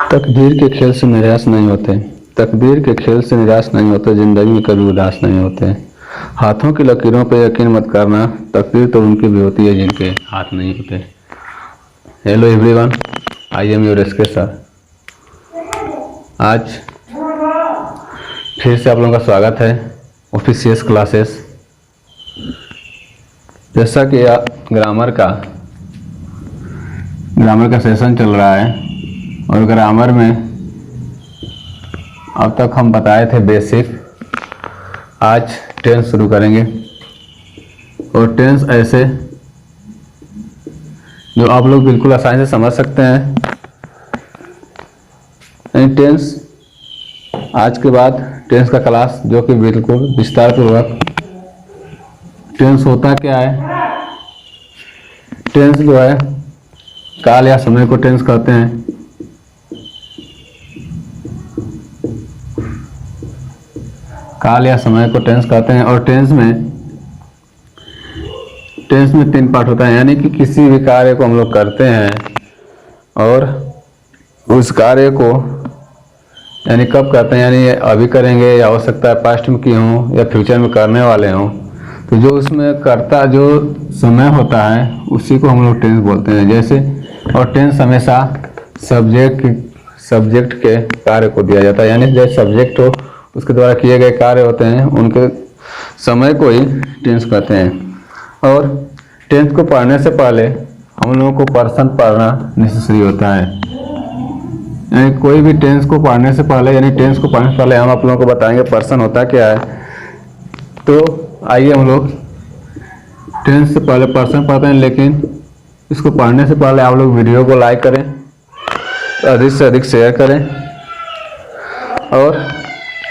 तकदीर के खेल से निराश नहीं होते। तकदीर के खेल से निराश नहीं होते, जिंदगी में कभी उदास नहीं होते। हाथों की लकीरों पर यकीन मत करना, तकदीर तो उनकी भी होती है जिनके हाथ नहीं होते। Hello everyone, I am your SK sir. आज फिर से आप लोगों का स्वागत है ऑफिशियस क्लासेस। जैसा कि ग्रामर का सेशन चल रहा है और ग्रामर में अब तक हम बताए थे बेसिक, आज टेंस शुरू करेंगे। और टेंस ऐसे जो आप लोग बिल्कुल आसानी से समझ सकते हैं। टेंस आज के बाद टेंस का क्लास जो कि बिल्कुल विस्तार पूर्वक। टेंस होता क्या है? टेंस जो है काल या समय को टेंस कहते हैं। काल या समय को टेंस कहते हैं। और टेंस में 3 पार्ट होता है, यानी कि किसी भी कार्य को हम लोग करते हैं और उस कार्य को यानी कब करते हैं, यानी अभी करेंगे या हो सकता है पास्ट में किए हों या फ्यूचर में करने वाले हों। तो जो उसमें करता जो समय होता है उसी को हम लोग टेंस बोलते हैं। जैसे और टेंस हमेशा सब्जेक्ट के कार्य को दिया जाता है, यानी जैसे सब्जेक्ट हो उसके द्वारा किए गए कार्य होते हैं उनके समय को ही टेंस कहते हैं। और टेंस को पढ़ने से पहले हम लोगों को पर्सन पढ़ना नेसेसरी होता है। यानी कोई भी टेंस को पढ़ने से पहले हम आप लोगों को बताएंगे पर्सन होता क्या है। तो आइए हम लोग टेंस से पहले पर्सन पढ़ते हैं, लेकिन इसको पढ़ने से पहले आप लोग वीडियो को लाइक करें, अधिक से अधिक शेयर करें और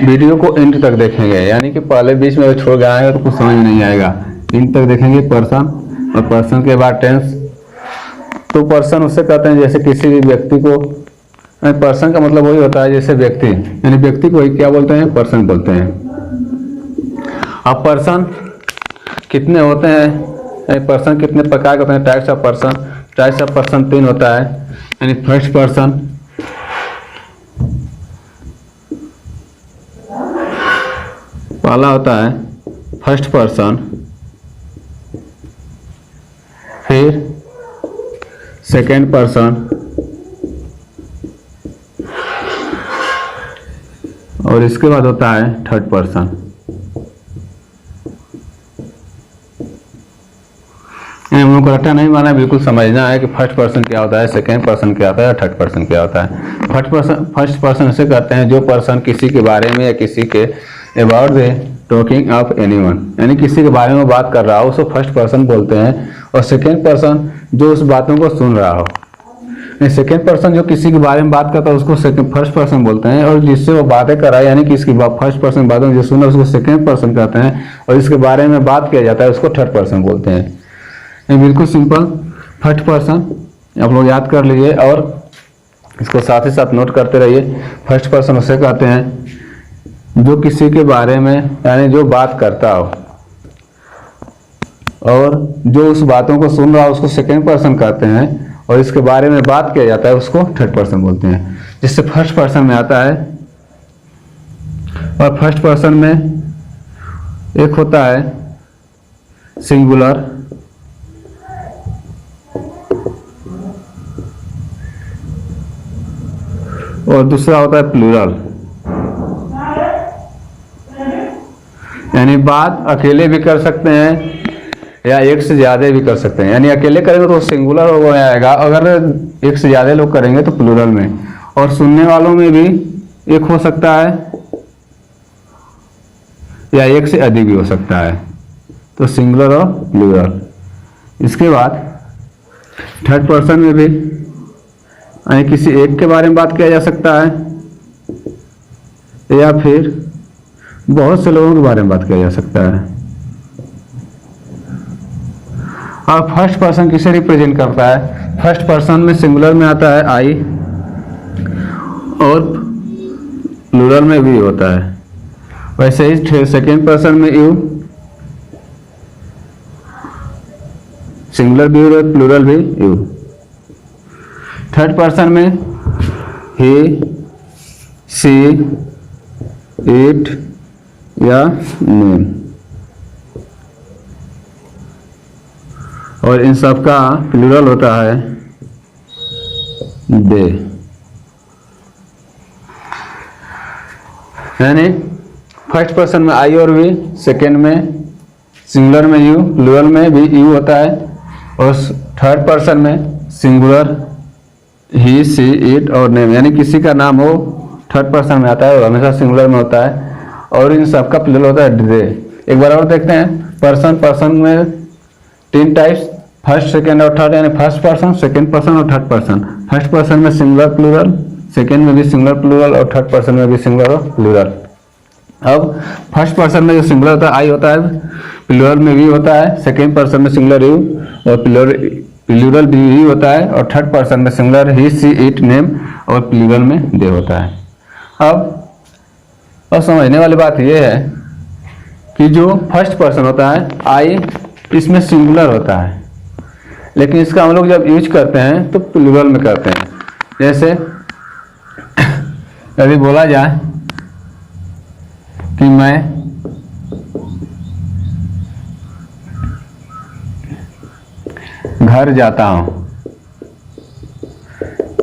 वीडियो को एंड तक देखेंगे। यानी कि पहले बीच में छोड़ गए आएगा तो कुछ समझ में नहीं आएगा। एंड तक देखेंगे पर्सन, और पर्सन के बाद टेंस। तो पर्सन उससे कहते हैं जैसे किसी भी व्यक्ति को, पर्सन का मतलब वही होता है जैसे व्यक्ति, यानी व्यक्ति को ही क्या बोलते हैं? पर्सन बोलते हैं। अब पर्सन कितने होते हैं? पर्सन कितने प्रकार के होते हैं? टाइप्स ऑफ पर्सन 3 होता है। यानी फर्स्ट पर्सन, पहला होता है फर्स्ट पर्सन, फिर सेकेंड पर्सन और इसके बाद होता है थर्ड पर्सन। हम लोग को रट्टा नहीं माना, बिल्कुल समझना है कि फर्स्ट पर्सन क्या होता है, सेकेंड पर्सन क्या होता है, थर्ड पर्सन क्या होता है। फर्स्ट पर्सन से कहते हैं जो पर्सन किसी के बारे में या किसी के about the talking of anyone, यानी किसी के बारे में बात कर रहा हो उसको फर्स्ट पर्सन बोलते हैं। और सेकेंड पर्सन जो उस बातों को सुन रहा हो, सेकेंड पर्सन जो किसी के बारे में बात करता है उसको फर्स्ट पर्सन बोलते हैं। और जिससे वो बातें कर रहा है, यानी कि इसकी फर्स्ट पर्सन बातों जो सुना उसको सेकेंड पर्सन कहते हैं। और इसके बारे में बात किया जाता है उसको थर्ड पर्सन बोलते हैं। बिल्कुल सिंपल फर्स्ट पर्सन आप लोग याद कर लीजिए और इसको साथ ही साथ नोट करते रहिए। फर्स्ट पर्सन उसे कहते हैं जो किसी के बारे में यानी जो बात करता हो, और जो उस बातों को सुन रहा हो उसको सेकेंड पर्सन कहते हैं। और इसके बारे में बात किया जाता है उसको थर्ड पर्सन बोलते हैं, जिससे फर्स्ट पर्सन में आता है। और फर्स्ट पर्सन में एक होता है सिंगुलर, और दूसरा होता है प्लूरल, यानी बात अकेले भी कर सकते हैं या एक से ज्यादा भी कर सकते हैं। यानी अकेले करेंगे तो सिंगुलर हो जाएगा, अगर एक से ज्यादा लोग करेंगे तो प्लूरल में। और सुनने वालों में भी एक हो सकता है या एक से अधिक भी हो सकता है, तो सिंगुलर और प्लूरल। इसके बाद थर्ड पर्सन में भी यानी किसी एक के बारे में बात किया जा सकता है या फिर बहुत से लोगों के बारे में बात किया जा सकता है। और फर्स्ट पर्सन किसे रिप्रेजेंट करता है? फर्स्ट पर्सन में सिंगुलर में आता है आई और प्लूरल में भी होता है। वैसे ही सेकेंड पर्सन में यू, सिंगुलर भी और प्लूरल भी यू। थर्ड पर्सन में he, she, it या name। और इन सब का प्लूरल होता है दे। यानी फर्स्ट पर्सन में आई और वी, सेकेंड में सिंगुलर में यू, प्लूरल में भी यू होता है, और थर्ड पर्सन में सिंगुलर ही, सी, इट और नेम, यानी किसी का नाम हो थर्ड पर्सन में आता है और हमेशा सिंगुलर में होता है, और इन सब का प्लूरल होता है दे। एक बार और देखते हैं, पर्सन में तीन टाइप्स, फर्स्ट, सेकेंड और थर्ड, यानी फर्स्ट पर्सन, सेकेंड पर्सन और थर्ड पर्सन। फर्स्ट पर्सन में सिंगुलर प्लूरल, सेकेंड में भी सिंगुलर प्लूरल और थर्ड पर्सन में भी सिंगुलर और प्लूरल। अब फर्स्ट पर्सन में जो सिंगुलर होता है आई होता है, प्लूरल में वी होता है, सेकेंड पर्सन में सिंगुलर यू और प्लूरल भी होता है, और थर्ड पर्सन में singular he, she, it, name और प्लूरल में दे होता है। अब समझने वाली बात यह है कि जो फर्स्ट पर्सन होता है आई, इसमें सिंगुलर होता है, लेकिन इसका हम लोग जब यूज करते हैं तो प्लूरल में करते हैं। जैसे यदि बोला जाए कि मैं घर जाता हूं,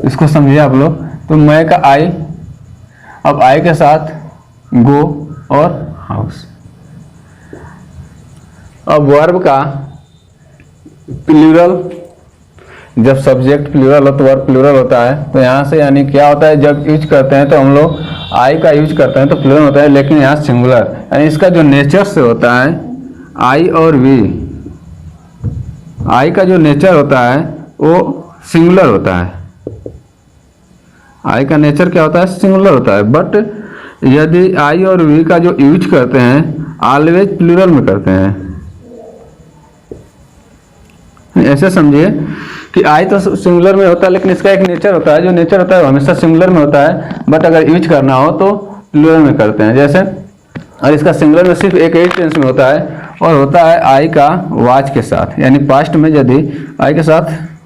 इसको समझिए आप लोग। तो मैं का आई, अब आई के साथ गो और हाउस। अब वर्ब का प्लूरल, जब सब्जेक्ट प्लूरल हो तो वर्ब प्लूरल होता है। तो यहाँ से यानी क्या होता है, जब यूज करते हैं तो हम लोग आई का यूज करते हैं तो प्लूरल होता है, लेकिन यहाँ सिंगुलर, यानी इसका जो नेचर से होता है आई और वी, आई का जो नेचर होता है वो सिंगुलर होता है। आई का नेचर क्या होता है, सिंगुलर होता है। बट यदि आई और वी का जो यूज करते हैं ऑलवेज प्लूरल में करते हैं। ऐसे समझिए कि आई तो सिंगुलर में होता है, लेकिन इसका एक नेचर होता है, जो नेचर होता है वो हमेशा सिंगुलर में होता है, बट अगर यूज करना हो तो प्लूरल में करते हैं। जैसे और इसका सिंगुलर में सिर्फ एक ही टेंस में होता है, और होता है आई का वाज के साथ, यानी पास्ट में यदि आई के साथ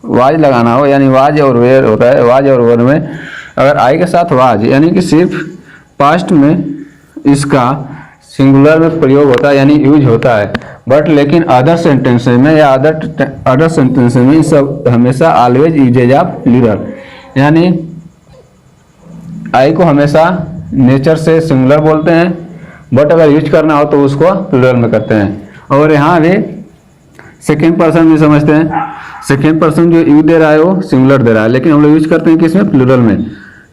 वाज लगाना हो, यानी वाज और वेयर होता है। वाज और वेयर में अगर आई के साथ वाज, यानी कि सिर्फ पास्ट में इसका सिंगुलर में प्रयोग होता है, यानी यूज होता है। बट लेकिन अदर सेंटेंस में या अदर सेंटेंस में सब हमेशा ऑलवेज यूजेज ऑफ प्लूरल, यानी आई को हमेशा नेचर से सिंगुलर बोलते हैं, बट अगर यूज करना हो तो उसको प्लूरल में करते हैं। और यहाँ भी सेकेंड पर्सन भी समझते हैं, सेकेंड पर्सन जो यू दे रहा है वो सिंगुलर दे रहा है, लेकिन हम लोग यूज करते हैं किसमें, प्लूरल में।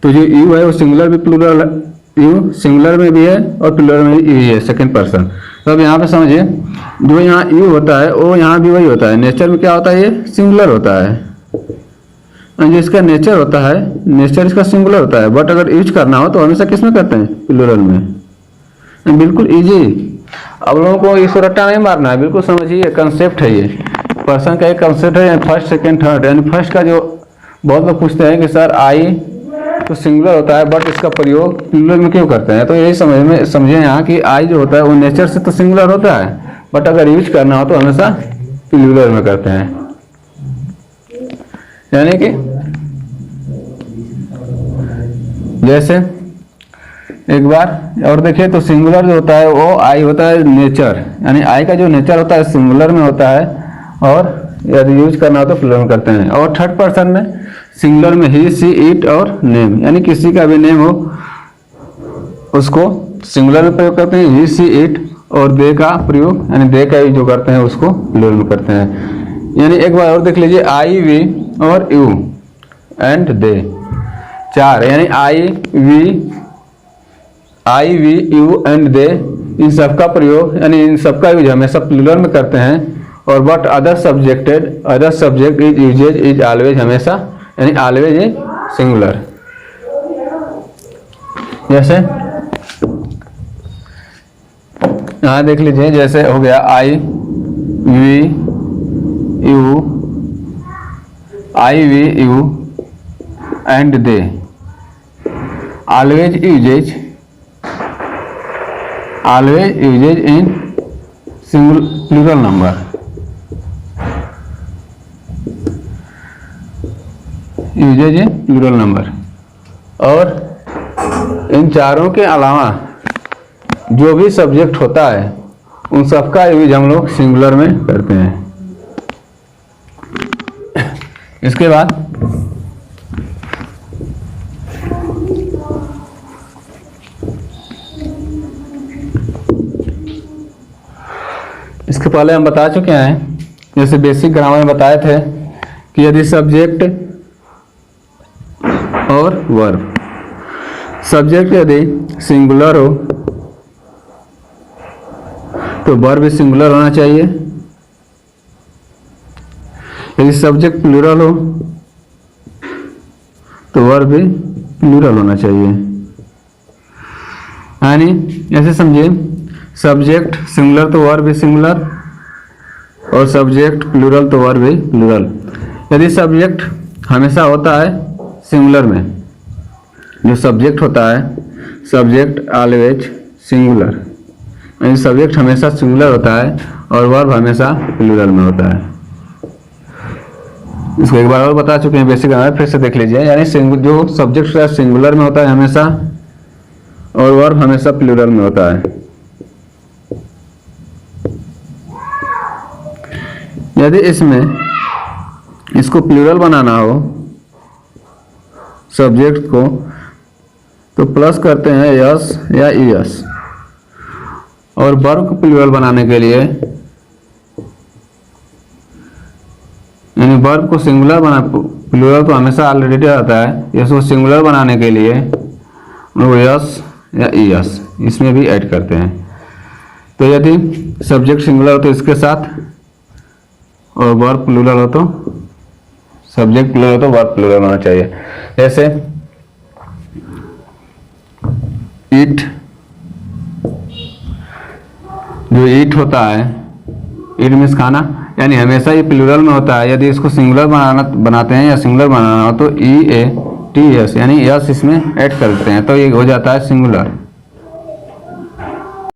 तो जो यू है वो सिंगुलर भी, प्लूरल यू सिंगुलर में भी है और प्लूरल में भी है सेकेंड पर्सन। तो अब यहाँ पे समझिए, जो यहाँ यू होता है वो यहाँ भी वही होता है, नेचर में क्या होता है, ये सिंगुलर होता है। जो इसका नेचर होता है, नेचर इसका सिंगुलर होता है, बट अगर यूज करना हो तो हमेशा किसमें करते हैं, प्लूरल में। बिल्कुल इजी। अब लोगों को इस रट्टा नहीं मारना है, बिल्कुल समझिए, कंसेप्ट है ये, पर्सन का एक कंसेप्ट है, फर्स्ट, सेकेंड, थर्ड। यानी फर्स्ट का जो बहुत लोग पूछते हैं कि सर आई तो सिंगुलर होता है बट इसका प्रयोग प्लूरल में क्यों करते हैं, तो यही समझे यहाँ कि आई जो होता है वो नेचर से तो सिंगुलर होता है, बट अगर यूज करना हो तो हमेशा प्लूरल में करते हैं। यानी कि जैसे एक बार और देखिए, तो सिंगुलर जो होता है वो आई होता है नेचर, यानी आई का जो नेचर होता है सिंगुलर में होता है, और यदि यूज करना हो तो प्लूरल में करते हैं। और थर्ड पर्सन में सिंगुलर में ही, सी, इट और नेम, यानी किसी का भी नेम हो उसको सिंगुलर में प्रयोग करते हैं, ही, सी, इट, और दे का प्रयोग, यानी दे का जो करते हैं उसको प्लूरल में करते हैं। यानी एक बार और देख लीजिए, आई, वी और यू एंड दे, चार, यानी आई, वी, यू एंड दे, इन सब का प्रयोग, यानी इन सब का यूज हमेशा प्लूरल में करते हैं। और but other subject is usage is always, हमेशा यानी ऑलवेज इज सिंगुलर। जैसे यहाँ देख लीजिए, जैसे हो गया I, we, you and they, always uses in single plural number, uses in plural number. और इन चारों के अलावा जो भी सब्जेक्ट होता है उन सबका यूज हम लोग सिंगुलर में करते हैं। इसके बाद इसके पहले हम बता चुके हैं, जैसे बेसिक ग्रामर में बताए थे कि यदि सब्जेक्ट और वर्ब, सब्जेक्ट यदि सिंगुलर हो तो वर्ब भी सिंगुलर होना चाहिए। यदि सब्जेक्ट प्लूरल हो तो वर्ब भी प्लूरल होना चाहिए। यानी ऐसे समझिए, सब्जेक्ट सिंगुलर तो वर्ब भी सिंगुलर, और सब्जेक्ट प्लूरल तो वर्ब भी प्लूरल। यदि सब्जेक्ट हमेशा होता है सिंगुलर में, जो सब्जेक्ट होता है सब्जेक्ट ऑलवेज सिंगुलर, यानी सब्जेक्ट हमेशा सिंगुलर होता है और वर्ब हमेशा प्लूरल में होता है। इसको एक बार और बता चुके हैं बेसिक ग्रामर, फिर से देख लीजिए। यानी जो सब्जेक्ट सिंगुलर में होता है हमेशा और वर्ब हमेशा प्लूरल में होता है। यदि इसको प्लूरल बनाना हो सब्जेक्ट को, तो प्लस करते हैं यस या ईएस, और वर्ब को प्लूरल बनाने के लिए, यानी वर्ब को सिंगुलर प्लूरल तो हमेशा ऑलरेडी आता है, इसको सिंगुलर बनाने के लिए वो यस या ईएस इसमें भी ऐड करते हैं। तो यदि सब्जेक्ट सिंगुलर हो तो इसके साथ, और वर्ब प्लूरल हो तो सब्जेक्ट प्लूरल हो तो वर्ब प्लूरल होना चाहिए। जैसे ईट, जो ईट होता है, ईट मीन्स खाना, यानी हमेशा ये प्लूरल में होता है। यदि इसको सिंगुलर बनाते हैं या सिंगुलर बनाना हो तो EATS यानी यस इसमें ऐड कर देते हैं, तो ये हो जाता है सिंगुलर।